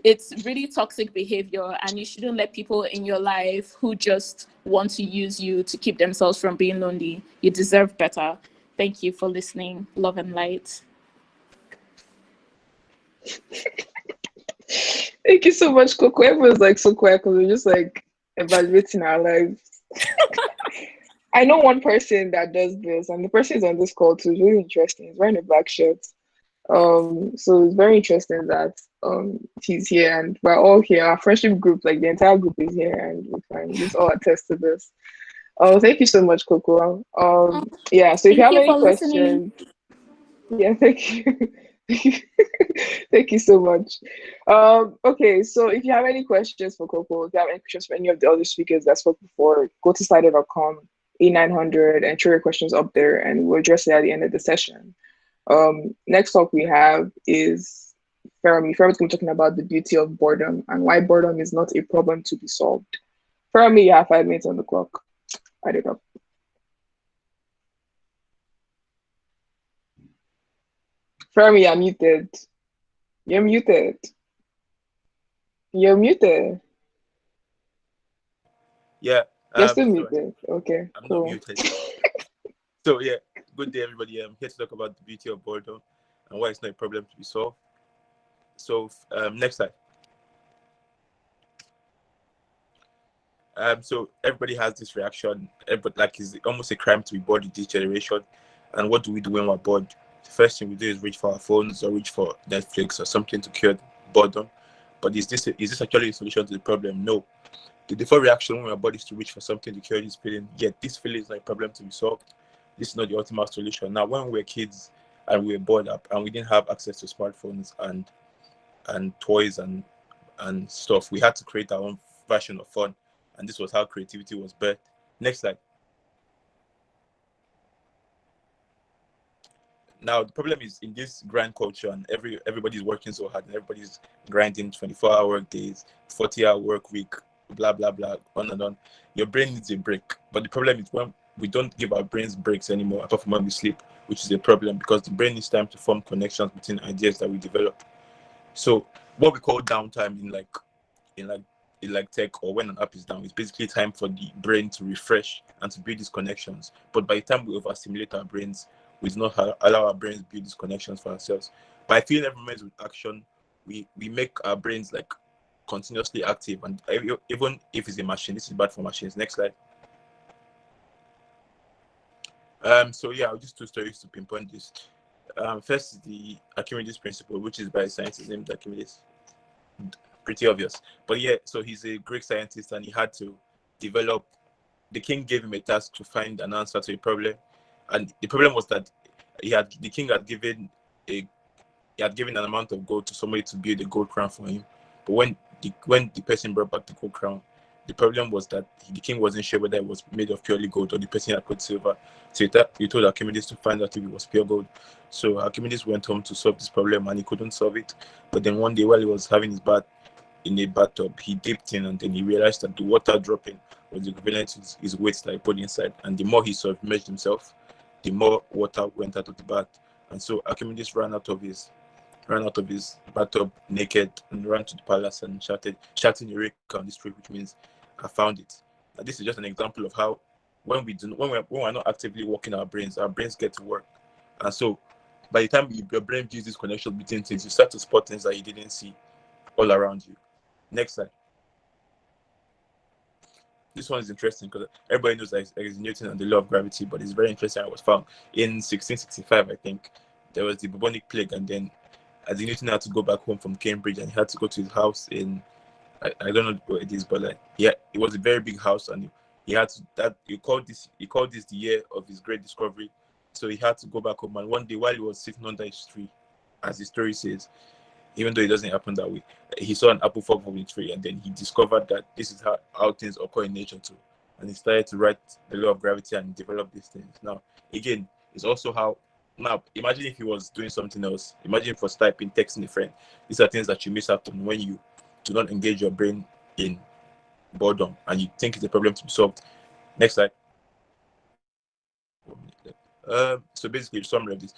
S6: it's really toxic behavior, and you shouldn't let people in your life who just want to use you to keep themselves from being lonely. You deserve better. Thank you for listening. Love and light.
S2: Thank you so much, Coco. Everyone's like so quiet because we're just like evaluating our lives. I know one person that does this, and the person is on this call too. It's really interesting. He's wearing a black shirt. So it's very interesting that he's here, and we're all here. Our friendship group, like the entire group, is here, and we can just all attest to this. Oh, thank you so much, Coco. Yeah. So if you have any questions, yeah, thank you. Thank you so much. Okay, so if you have any questions for Coco, if you have any questions for any of the other speakers that spoke before, go to slido.com, A900, and throw your questions up there, and we'll address it at the end of the session. Next talk we have is Fermi. Fermi's going to be talking about the beauty of boredom and why boredom is not a problem to be solved. Fermi, you have 5 minutes on the clock. I don't know. Fermi, you're muted. You're muted. You're muted.
S7: Yeah.
S2: You're still muted. Okay.
S7: I'm
S2: cool.
S7: not muted. So yeah, good day everybody. I'm here to talk about the beauty of boredom and why it's not a problem to be solved. So next slide. So everybody has this reaction, but like it's almost a crime to be bored in this generation. And what do we do when we're bored? The first thing we do is reach for our phones or reach for Netflix or something to cure boredom. But is this actually a solution to the problem? No. The default reaction when we're bored is to reach for something to cure this feeling. Yet this feeling is not a problem to be solved. This is not the ultimate solution. Now, when we were kids and we were bored up and we didn't have access to smartphones and toys and stuff, we had to create our own version of fun. And this was how creativity was birthed. Next slide. Now, the problem is in this grind culture, and everybody's working so hard, and everybody's grinding 24-hour work days, 40-hour work week, blah, blah, blah, on and on. Your brain needs a break. But the problem is when we don't give our brains breaks anymore, apart from when we sleep, which is a problem because the brain needs time to form connections between ideas that we develop. So what we call downtime in tech or when an app is down, it's basically time for the brain to refresh and to build these connections. But by the time we overstimulate our brains, we do not allow our brains build these connections for ourselves. By filling every moment with action, we make our brains like continuously active, and even if it's a machine, this is bad for machines. Next slide. So yeah, I'll just 2 stories to pinpoint this. First is the Archimedes principle, which is by a scientist named Archimedes. Pretty obvious, but yeah. So he's a Greek scientist, and he had to develop. The king gave him a task to find an answer to a problem, and the problem was that the king had given an amount of gold to somebody to build a gold crown for him. But when the person brought back the gold crown, The problem was that the king wasn't sure whether it was made of purely gold or the person had put silver. So he told Archimedes to find out if it was pure gold. So Archimedes went home to solve this problem, and he couldn't solve it. But then one day, while he was having his bath in a bathtub, he dipped in, and then he realized that the water dropping was equivalent to his weight that he put inside. And the more he submerged himself, the more water went out of the bath. And so Archimedes ran out of his bathtub naked and ran to the palace and shouting Eureka on the street, which means I found it. Now, this is just an example of how when we're not actively working our brains get to work. And so by the time your brain builds this connection between things, you start to spot things that you didn't see all around you. Next slide. This one is interesting because everybody knows that it's Newton and the law of gravity, but it's very interesting. It was found in 1665, I think. There was the bubonic plague, and then Isaac Newton had to go back home from Cambridge, and he had to go to his house in, I don't know what it is, but it was a very big house, and he called this the year of his great discovery. So he had to go back home, and one day while he was sitting under his tree, as the story says, even though it doesn't happen that way, he saw an apple fall from the tree, and then he discovered that this is how things occur in nature too. And he started to write the law of gravity and develop these things. Now, again, it's also how, now imagine if he was doing something else. Imagine if he was typing, texting a friend. These are things that you miss out on when you do not engage your brain in boredom and you think it's a problem to be solved. Next slide. So basically, the summary of this: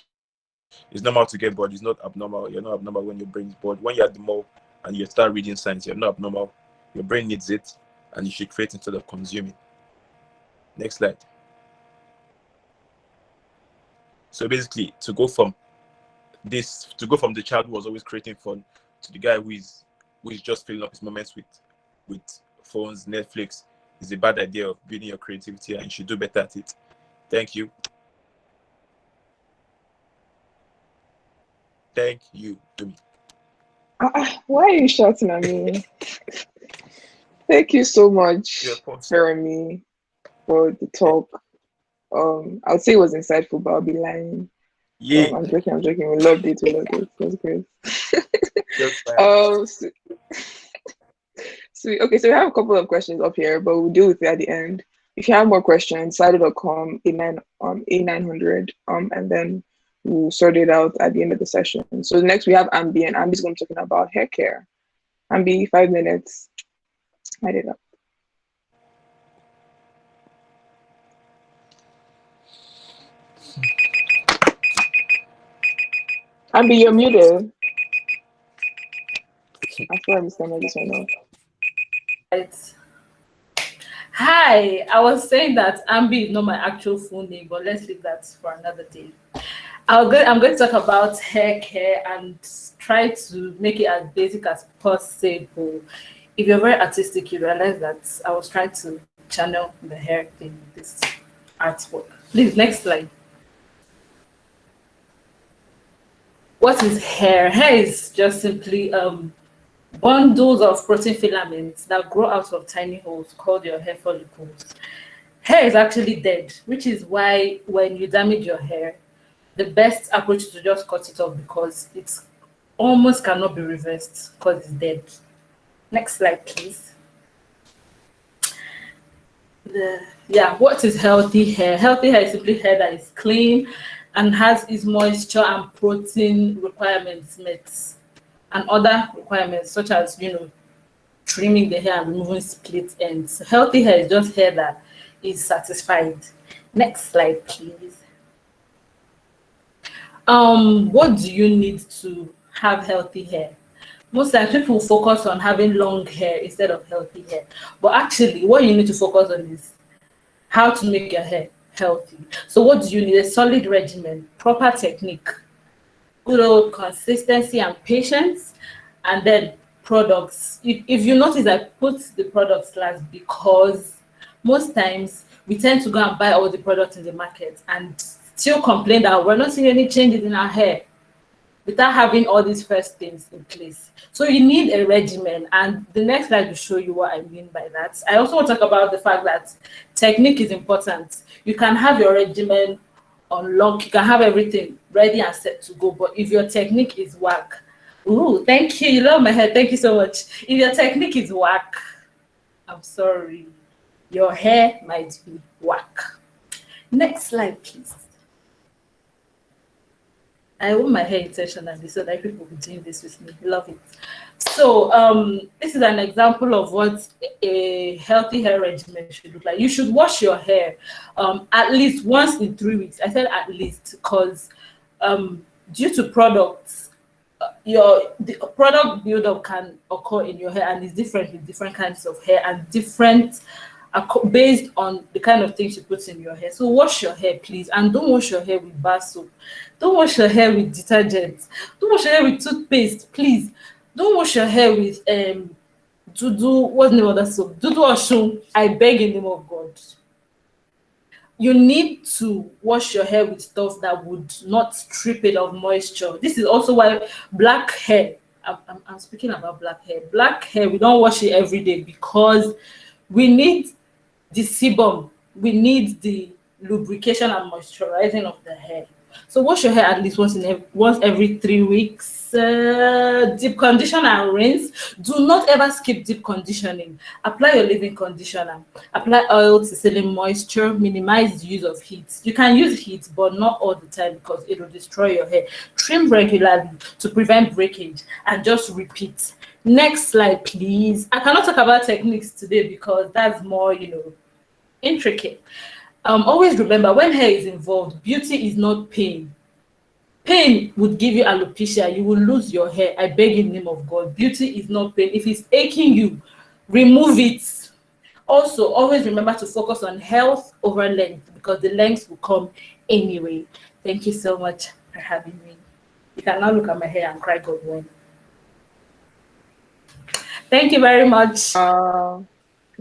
S7: it's normal to get bored. It's not abnormal. You're not abnormal when your brain is bored. When you're at the mall and you start reading science, you're not abnormal. Your brain needs it, and you should create instead of consuming. Next slide. So basically, to go from the child who was always creating fun to the guy who is just filling up his moments with phones, Netflix, is a bad idea of building your creativity, and you should do better at it. Thank you. Thank you, Dumi.
S2: Why are you shouting at me? Thank you so much, Jeremy, for the talk. I would say it was insightful, but I'll be lying.
S7: Yeah.
S2: I'm joking. We loved it. It was great. Okay, so we have a couple of questions up here, but we'll deal with it at the end. If you have more questions, slido.com, A900, and then we'll sort it out at the end of the session. So next we have Ambi, and Ambi's going to be talking about hair care. Ambi, 5 minutes. Light it up. Ambi, you're muted. I swear I'm standing this one now.
S8: Right. Hi, I was saying that Ambi is not my actual full name, but let's leave that for another day. I'm going to talk about hair care and try to make it as basic as possible. If you're very artistic, you realize that I was trying to channel the hair in this artwork. Please, next slide. What is hair? Hair is just simply bundles of protein filaments that grow out of tiny holes called your hair follicles. Hair is actually dead, which is why when you damage your hair, the best approach is to just cut it off because it almost cannot be reversed because it's dead. Next slide, please. What is healthy hair? Healthy hair is simply hair that is clean and has its moisture and protein requirements met, and other requirements such as trimming the hair and removing split ends. Healthy hair is just hair that is satisfied. Next slide, please. What do you need to have healthy hair? Most times people focus on having long hair instead of healthy hair, but actually what you need to focus on is how to make your hair healthy. So what do you need? A solid regimen, proper technique, good old consistency and patience, and then products. If you notice, I put the products last because most times we tend to go and buy all the products in the market and still complain that we're not seeing any changes in our hair without having all these first things in place. So you need a regimen, and the next slide will show you what I mean by that. I also want to talk about the fact that technique is important. You can have your regimen on lock, you can have everything ready and set to go, but if your technique is whack, ooh, thank you, you love my hair, thank you so much. If your technique is whack, I'm sorry. Your hair might be whack. Next slide, please. I want my hair intentionally so that people will be doing this with me. Love it. So this is an example of what a healthy hair regimen should look like. You should wash your hair at least once in 3 weeks. I said at least because due to products, the product buildup can occur in your hair, and it's different with different kinds of hair and different based on the kind of things you put in your hair. So wash your hair, please, and don't wash your hair with bar soap. Don't wash your hair with detergent. Don't wash your hair with toothpaste, please. Don't wash your hair with Dudu. What's the name of that soap? Dudu Oshun. I beg in the name of God. You need to wash your hair with stuff that would not strip it of moisture. This is also why black hair. I'm speaking about black hair. Black hair, we don't wash it every day because we need the sebum, we need the lubrication and moisturizing of the hair. So wash your hair at least once every 3 weeks. Deep condition and rinse. Do not ever skip deep conditioning. Apply your leave-in conditioner. Apply oil to seal in moisture. Minimize the use of heat. You can use heat, but not all the time because it will destroy your hair. Trim regularly to prevent breakage and just repeat. Next slide, please. I cannot talk about techniques today because that's more, intricate. Always remember, when hair is involved, beauty is not pain. Pain would give you alopecia. You will lose your hair. I beg in the name of God. Beauty is not pain. If it's aching you, remove it. Also, always remember to focus on health over length because the length will come anyway. Thank you so much for having me. You can now look at my hair and cry God one. Thank you very much.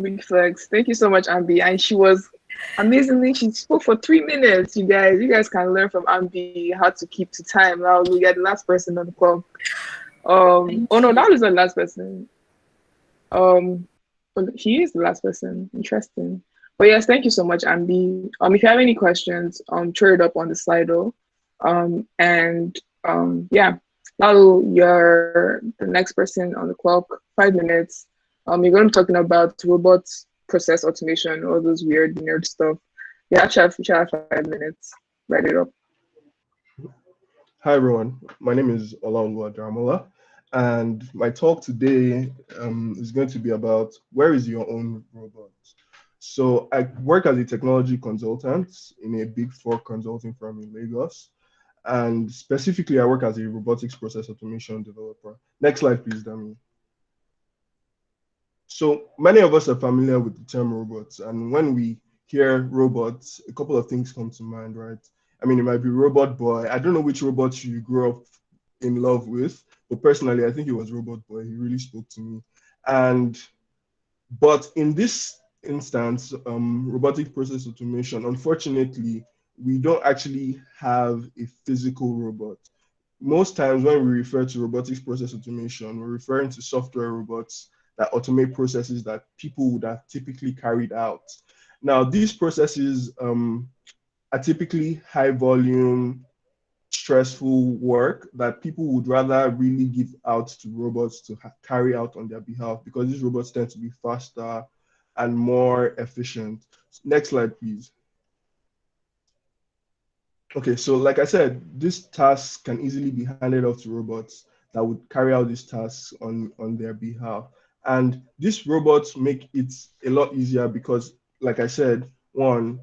S2: Big flex. Thank you so much, Ambi. And she was amazingly, she spoke for 3 minutes, you guys. You guys can learn from Ambi how to keep to time. Now we get the last person on the call. Oh no, that was the last person. He is the last person. Interesting. But yes, thank you so much, Ambi. If you have any questions, throw it up on the Slido. Yeah. Now you're the next person on the clock. 5 minutes. You're going to be talking about robots, process automation, all those weird nerd stuff. You actually have 5 minutes. Write it up.
S9: Hi everyone, my name is Olaoluwa Daramola, and my talk today is going to be about where is your own robot. So I work as a technology consultant in a big four consulting firm in Lagos, and specifically I work as a robotics process automation developer. Next slide, please, Dami. So many of us are familiar with the term robots, and when we hear robots, a couple of things come to mind, right? I mean, it might be Robot Boy. I don't know which robot you grew up in love with, but personally, I think it was Robot Boy. He really spoke to me. But in this instance, robotic process automation, unfortunately, we don't actually have a physical robot. Most times when we refer to robotics process automation, we're referring to software robots that automate processes that people would have typically carried out. Now, these processes are typically high volume, stressful work that people would rather really give out to robots to carry out on their behalf because these robots tend to be faster and more efficient. Next slide, please. Okay, so like I said, these tasks can easily be handed off to robots that would carry out these tasks on their behalf. And these robots make it a lot easier because, like I said, one,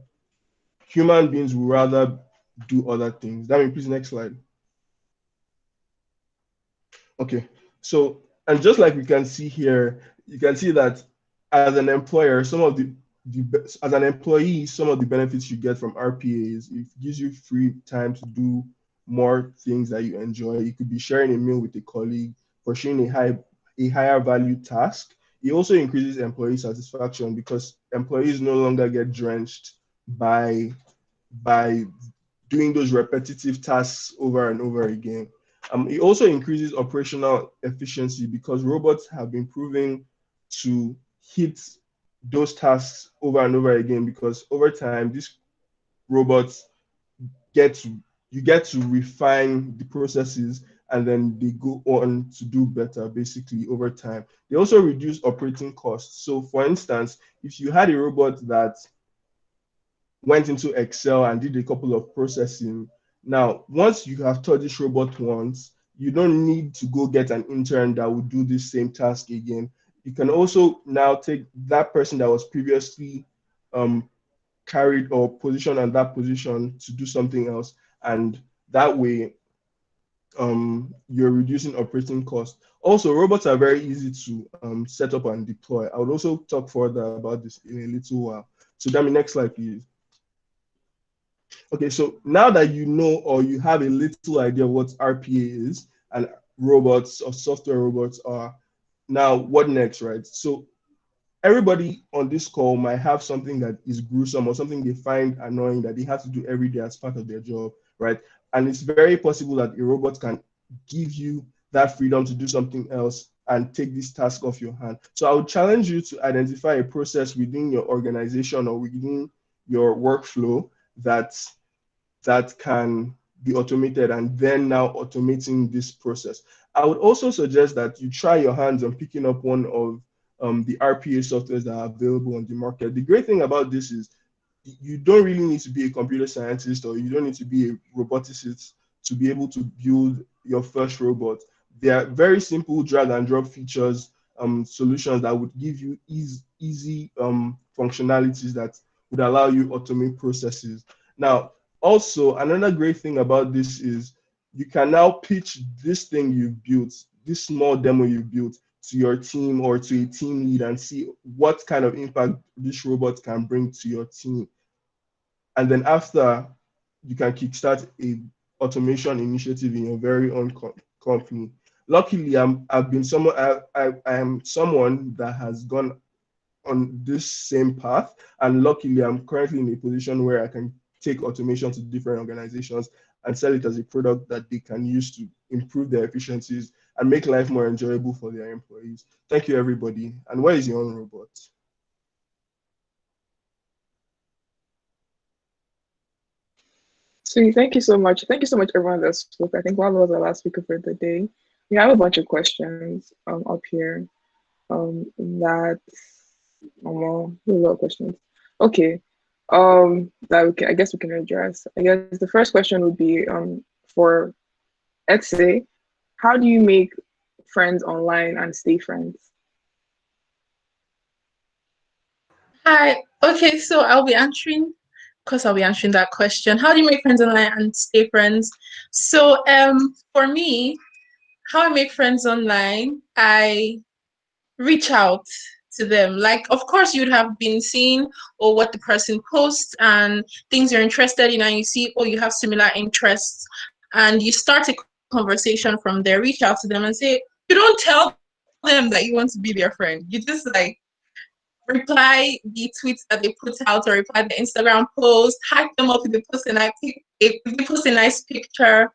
S9: human beings would rather do other things. That means, please, next slide. Okay, so, and just like we can see here, you can see that as an employer, some of as an employee, some of the benefits you get from RPAs, it gives you free time to do more things that you enjoy. You could be sharing a meal with a colleague, pursuing a higher value task. It also increases employee satisfaction because employees no longer get drenched by doing those repetitive tasks over and over again. It also increases operational efficiency because robots have been proven to hit those tasks over and over again because over time, these robots you get to refine the processes and then they go on to do better basically over time. They also reduce operating costs. So for instance, if you had a robot that went into Excel and did a couple of processing, now once you have taught this robot once, you don't need to go get an intern that would do the same task again. You can also now take that person that was previously carried or positioned on that position to do something else, and that way you're reducing operating costs. Also, robots are very easy to set up and deploy. I would also talk further about this in a little while. So Dami, next slide, please. Okay, so now that you know or you have a little idea of what RPA is and robots or software robots are, now what next, right? So everybody on this call might have something that is gruesome or something they find annoying that they have to do every day as part of their job, right? And it's very possible that a robot can give you that freedom to do something else and take this task off your hand. So I would challenge you to identify a process within your organization or within your workflow that can be automated, and then now automating this process. I would also suggest that you try your hands on picking up one of the RPA softwares that are available on the market. The great thing about this is you don't really need to be a computer scientist or you don't need to be a roboticist to be able to build your first robot. They are very simple drag and drop features, solutions that would give you easy functionalities that would allow you automate processes. Now, also, another great thing about this is you can now pitch this thing you've built, this small demo you've built, to your team or to a team lead and see what kind of impact this robot can bring to your team. And then after, you can kickstart a automation initiative in your very own company. Luckily, I am someone that has gone on this same path, and luckily, I'm currently in a position where I can take automation to different organizations and sell it as a product that they can use to improve their efficiencies and make life more enjoyable for their employees. Thank you, everybody. And where is your own robot?
S2: So thank you so much. Thank you so much, everyone that spoke. I think one was our last speaker for the day. We have a bunch of questions up here. That a lot of questions. Okay. I guess we can address. I guess the first question would be for Etsy. How do you make friends online and stay friends?
S1: Hi. Okay, so I'll be answering that question. How do you make friends online and stay friends? So for me, how I make friends online, I reach out to them. Like, of course, you'd have been seeing or what the person posts and things you're interested in, and you see, oh, you have similar interests, and you start a conversation from there. Reach out to them and say, you don't tell them that you want to be their friend. You just like reply the tweets that they put out or reply the Instagram post, hype them up if they post a nice picture,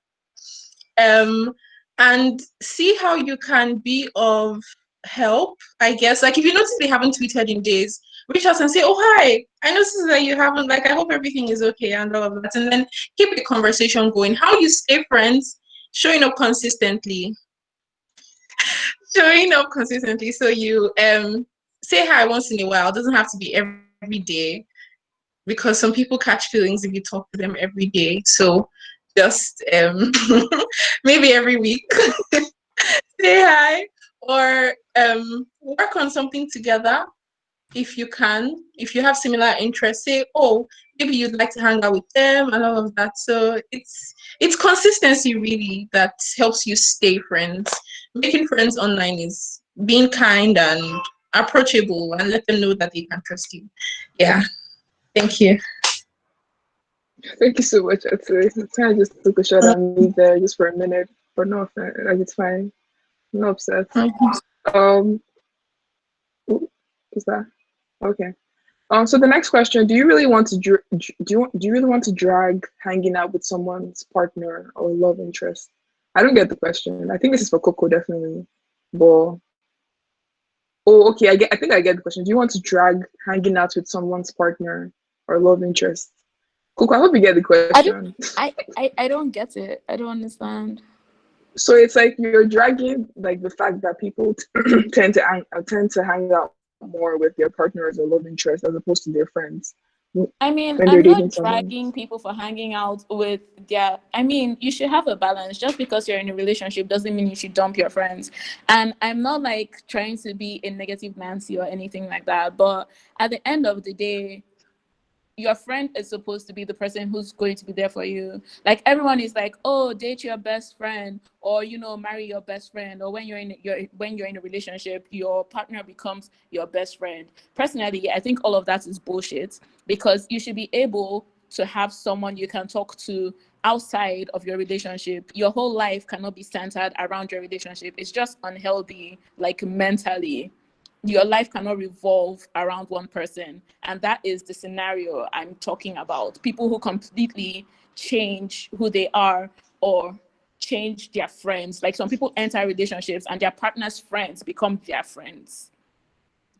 S1: and see how you can be of help, I guess. Like if you notice they haven't tweeted in days, reach out and say, oh, hi, I noticed that you haven't, like, I hope everything is okay and all of that. And then keep the conversation going. How you stay friends? Showing up consistently. So you say hi once in a while. It doesn't have to be every day, because some people catch feelings if you talk to them every day. So just maybe every week say hi, or work on something together if you can. If you have similar interests, say, oh, maybe you'd like to hang out with them and all of that. So it's consistency really that helps you stay friends. Making friends online is being kind and approachable and let them know that they can trust you. Yeah. Thank you.
S2: Thank you so much. I kind of just took a shot at me there just for a minute, but no, like it's fine. No upset. Is that okay? So the next question: do you really want to drag hanging out with someone's partner or love interest? I don't get the question. I think this is for Coco definitely, but okay, I think I get the question. Do you want to drag hanging out with someone's partner or love interest? Coco, I hope you get the question.
S6: I don't get it. I don't understand.
S2: So it's like you're dragging like the fact that people tend to hang out more with their partners or love interest as opposed to their friends
S6: I mean,
S2: when they're
S6: I'm
S2: dating
S6: not
S2: someone.
S6: dragging people for hanging out with their. I mean, you should have a balance. Just because you're in a relationship doesn't mean you should dump your friends. And I'm not like trying to be a negative Nancy or anything like that. But at the end of the day, your friend is supposed to be the person who's going to be there for you. Like everyone is like, oh, date your best friend, or marry your best friend, or when you're in a relationship, your partner becomes your best friend. Personally, I think all of that is bullshit, because you should be able to have someone you can talk to outside of your relationship. Your whole life cannot be centered around your relationship. It's just unhealthy, like mentally. Your life cannot revolve around one person, and that is the scenario I'm talking about. People who completely change who they are or change their friends. Like some people enter relationships and their partner's friends become their friends.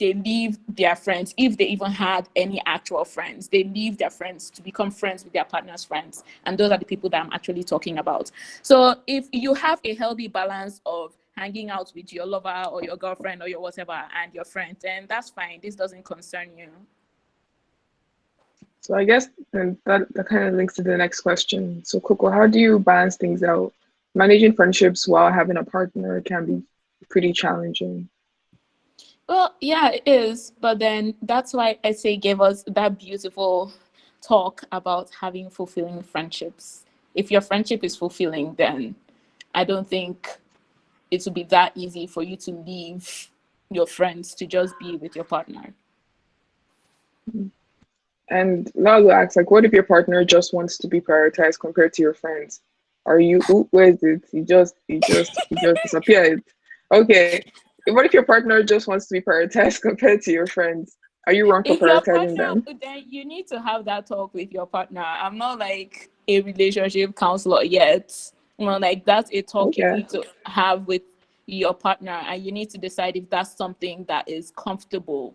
S6: They leave their friends, if they even had any actual friends, they leave their friends to become friends with their partner's friends. And those are the people that I'm actually talking about. So if you have a healthy balance of hanging out with your lover or your girlfriend or your whatever and your friend, then that's fine. This doesn't concern you.
S2: So I guess then that kind of links to the next question. So Coco, how do you balance things out? Managing friendships while having a partner can be pretty challenging.
S6: Well, yeah, it is. But then that's why Essay gave us that beautiful talk about having fulfilling friendships. If your friendship is fulfilling, then I don't think it will be that easy for you to leave your friends to just be with your partner.
S2: And now I'll ask, like, what if your partner just wants to be prioritized compared to your friends? Are you, ooh, where is it? He just disappeared. Okay. What if your partner just wants to be prioritized compared to your friends? Are you wrong for
S6: If your
S2: prioritizing
S6: partner,
S2: them?
S6: then you need to have that talk with your partner. I'm not like a relationship counselor yet. Like that's a talk you
S2: Okay.
S6: need to have with your partner, and you need to decide if that's something that is comfortable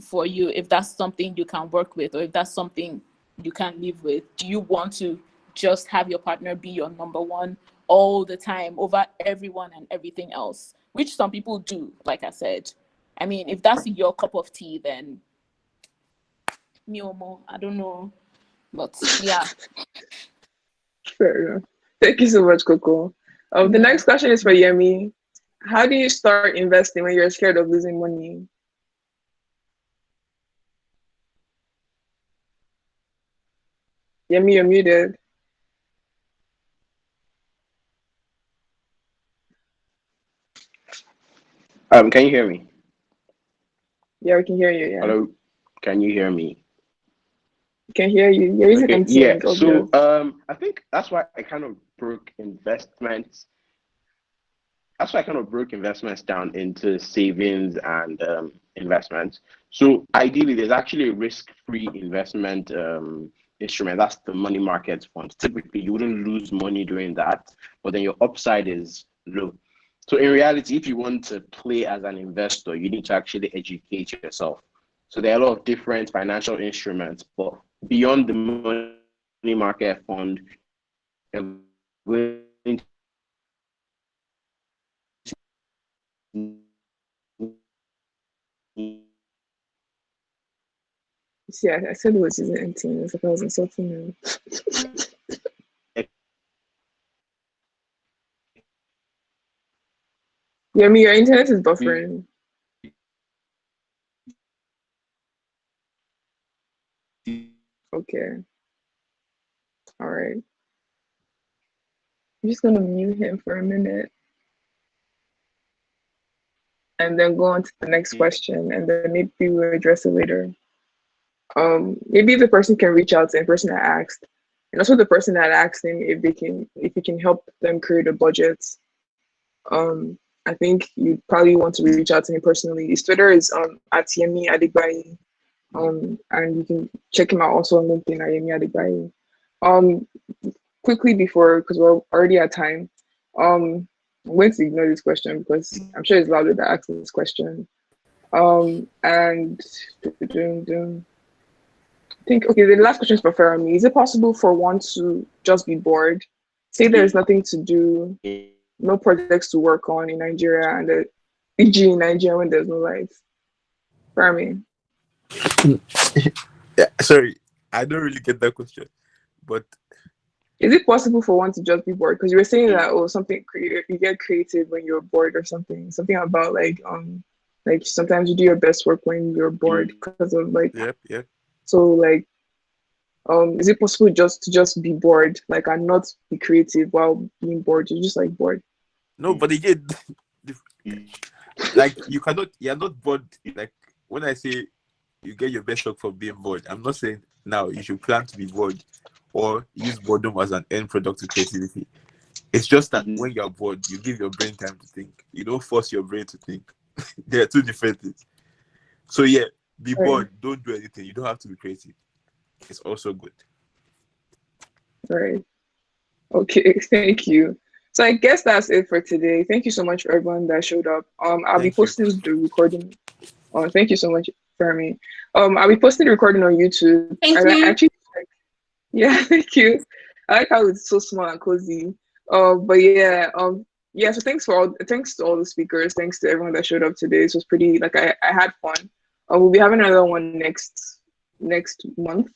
S6: for you, if that's something you can work with, or if that's something you can live with. Do you want to just have your partner be your number one all the time over everyone and everything else? Which some people do, like I said. I mean, if that's your cup of tea, then Miomo, I don't know. But yeah.
S2: Fair enough. Thank you so much, Coco. The next question is for Yemi. How do you start investing when you're scared of losing money? Yemi, you're muted.
S5: Can you hear me?
S2: Yeah, we can hear you. Yeah,
S5: Hello, can you hear me?
S2: we can hear you. You're using
S5: Okay,
S2: MTN.
S5: yeah.
S2: It's
S5: So
S2: obvious.
S5: I think that's why I kind of broke investments. That's why I kind of broke investments down into savings and investments. So ideally, there's actually a risk-free investment instrument. That's the money market fund. Typically, you wouldn't lose money doing that, but then your upside is low. So in reality, if you want to play as an investor, you need to actually educate yourself. So there are a lot of different financial instruments, but beyond the money market fund, you're going to
S2: See, I said it was using MTN. It's like I was insulting you. Yemi, your internet is buffering. Okay. All right. I'm just gonna mute him for a minute and then go on to the next question, and then maybe we'll address it later. Maybe the person can reach out to the person that asked, and also the person that asked him if he can help them create a budget. I think you probably want to reach out to him personally. His Twitter is at Yemi Adigbayi. And you can check him out also on LinkedIn at Yemi Adigbayi. Quickly before, because we're already at time, I'm going to ignore this question because I'm sure it's louder that asks this question. And I think, okay, the last question is for Fermi. Is it possible for one to just be bored? Say there's nothing to do. no projects to work on in Nigeria, and e.g. in Nigeria when there's no lights. For me.
S7: Yeah, sorry, I don't really get that question, but
S2: is it possible for one to just be bored? Because you were saying that something creative, you get creative when you're bored or something. Something about like sometimes you do your best work when you're bored because of like.
S7: Yep.
S2: So like, is it possible to just be bored, like, and not be creative while being bored? You're just like bored.
S7: No, but again, like you're not bored. Like when I say you get your best work from being bored, I'm not saying now you should plan to be bored or use boredom as an end product of creativity. It's just that when you're bored, you give your brain time to think. You don't force your brain to think. There are two different things. So yeah, be bored. Don't do anything. You don't have to be creative. It's also good.
S2: Right. Okay. Thank you. So I guess that's it for today. Thank you so much for everyone that showed up. I'll be posting the recording. Thank you so much, Fermi. I'll be posting the recording on YouTube.
S1: Thank you.
S2: Actually, yeah, thank you. I like how it's so small and cozy. But yeah, so thanks to all the speakers. Thanks to everyone that showed up today. This was pretty, like, I had fun. We'll be having another one next month,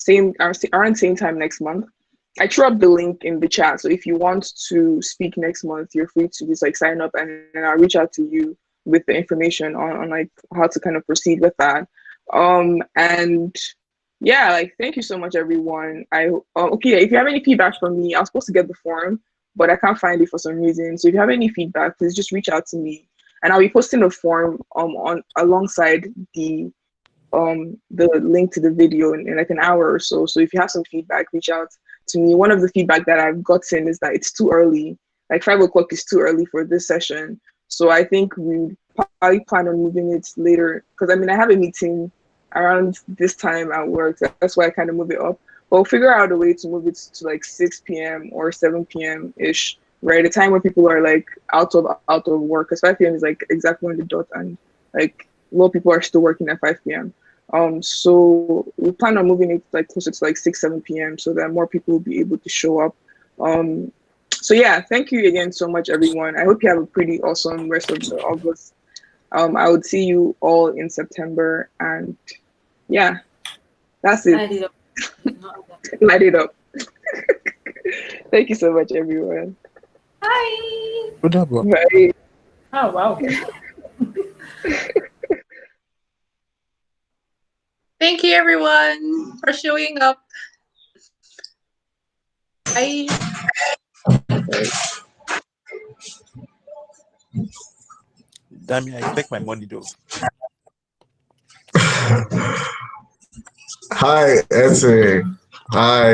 S2: around same time next month. I threw up the link in the chat, so if you want to speak next month, you're free to just like sign up, and I'll reach out to you with the information on like how to kind of proceed with that. And yeah, like, thank you so much, everyone. Okay, if you have any feedback from me, I was supposed to get the form, but I can't find it for some reason. So if you have any feedback, please just reach out to me, and I'll be posting a form on alongside the link to the video in like an hour or so. So if you have some feedback, reach out to me. One of the feedback that I've gotten is that it's too early. Like 5 o'clock is too early for this session. So I think we probably plan on moving it later, because I mean, I have a meeting around this time at work. That's why I kind of move it up. But we'll figure out a way to move it to like 6 p.m. or 7 p.m. ish, right? A time where people are like out of work, because 5 p.m. is like exactly on the dot, and like a lot of people are still working at 5 p.m. So we plan on moving it like closer to like 6, 7 p.m. so that more people will be able to show up. So yeah, thank you again so much, everyone. I hope you have a pretty awesome rest of the August. I would see you all in September, and yeah, that's it.
S8: Light it up.
S2: Light it up. Thank you so much, everyone.
S8: Bye.
S2: Bye.
S8: Oh, wow.
S1: Thank you, everyone, for showing up. Bye.
S7: Damn it, I expect my money though.
S10: Hi, Anthony. Hi.